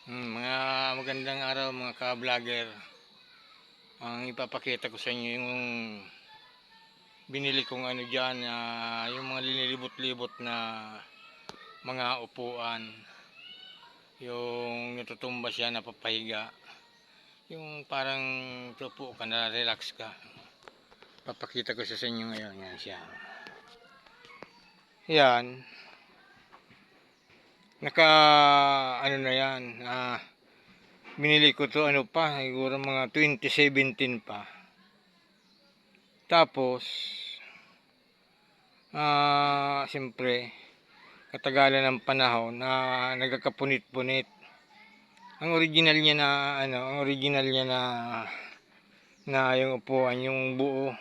Mga magandang araw mga ka-vlogger. Ang ipapakita ko sa inyo yung binili kong ano dyan, yung mga linilibot-libot na mga upuan. Yung natutumba siya, napapahiga. Yung parang tupo ka na, relax ka. Papakita ko sa inyo ngayon. Yan siya. Yan. Ano na yan. Binili ko to ano pa, siguro mga 2017 pa. Tapos siyempre katagalan ng panahon na nagkakapunit-punit. Ang original niya na yung upuan, yung buo,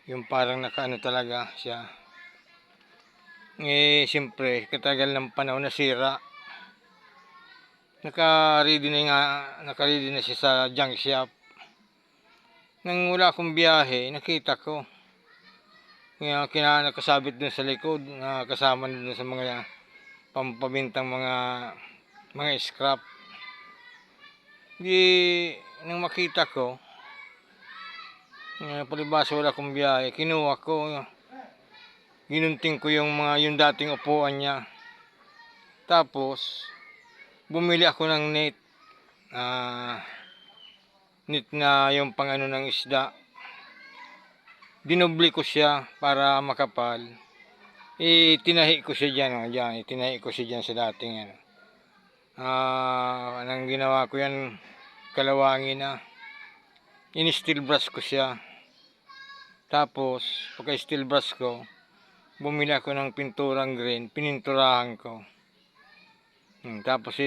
yung parang nakaano talaga siya. Siyempre katagal ng panahon nasira. Naka-ready na siya sa junk shop. Nang wala akong biyahe, nakita ko. Nakasabit dun sa likod, kasama dun sa mga pampabintang mga scrap. Nang makita ko, palibasa wala akong biyahe, kinuha ko. Ginunting ko yung dating upuan niya. Tapos, bumili ako ng net na yung pang-ano ng isda. Dinobli ko siya para makapal. Tinahi ko siya dyan, itinahi ko siya dyan sa dating anong ginawa ko yan, kalawangin na. In-steel brush ko siya. Tapos, pagka steel brush ko, bumili ako ng pinturang green, pininturahan ko. Tapos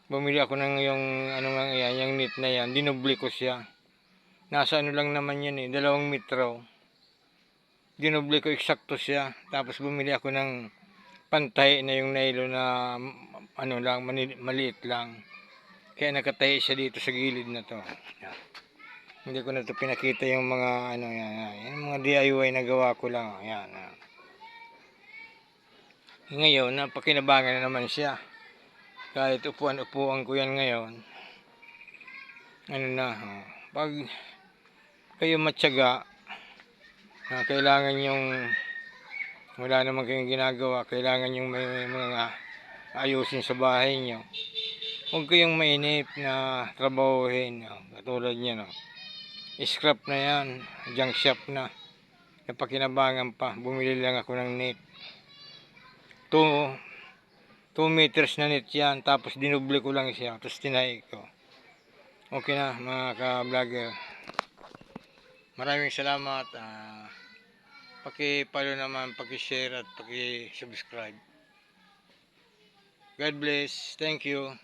bumili ako ng yung net na yan, dinobli ko siya. Nasa ano lang naman yan 2 metro. Dinobli ko eksakto siya. Tapos bumili ako ng pantay na yung nylon na maliit lang. Kaya nakatahi siya dito sa gilid na to. Yan. Hindi ko na to pinakita yung mga yan, mga DIY na gawa ko lang. Yan. Ngayon, napakinabangan na naman siya. Kahit upuan-upuan ko yan ngayon. Pag kayo matyaga, kailangan yung wala naman kayong ginagawa, kailangan yung may mga ayusin sa bahay nyo. Huwag kayong mainip na trabahuhin. Katulad niya, scrap na yan, junk shop na. Napakinabangan pa, bumili lang ako ng net. 2 meters na net yan, tapos dinubli ko lang siya, tapos tinahi ko. Okay na mga ka-vlogger. Maraming salamat. Paki-follow naman, paki-share at paki-subscribe. God bless. Thank you.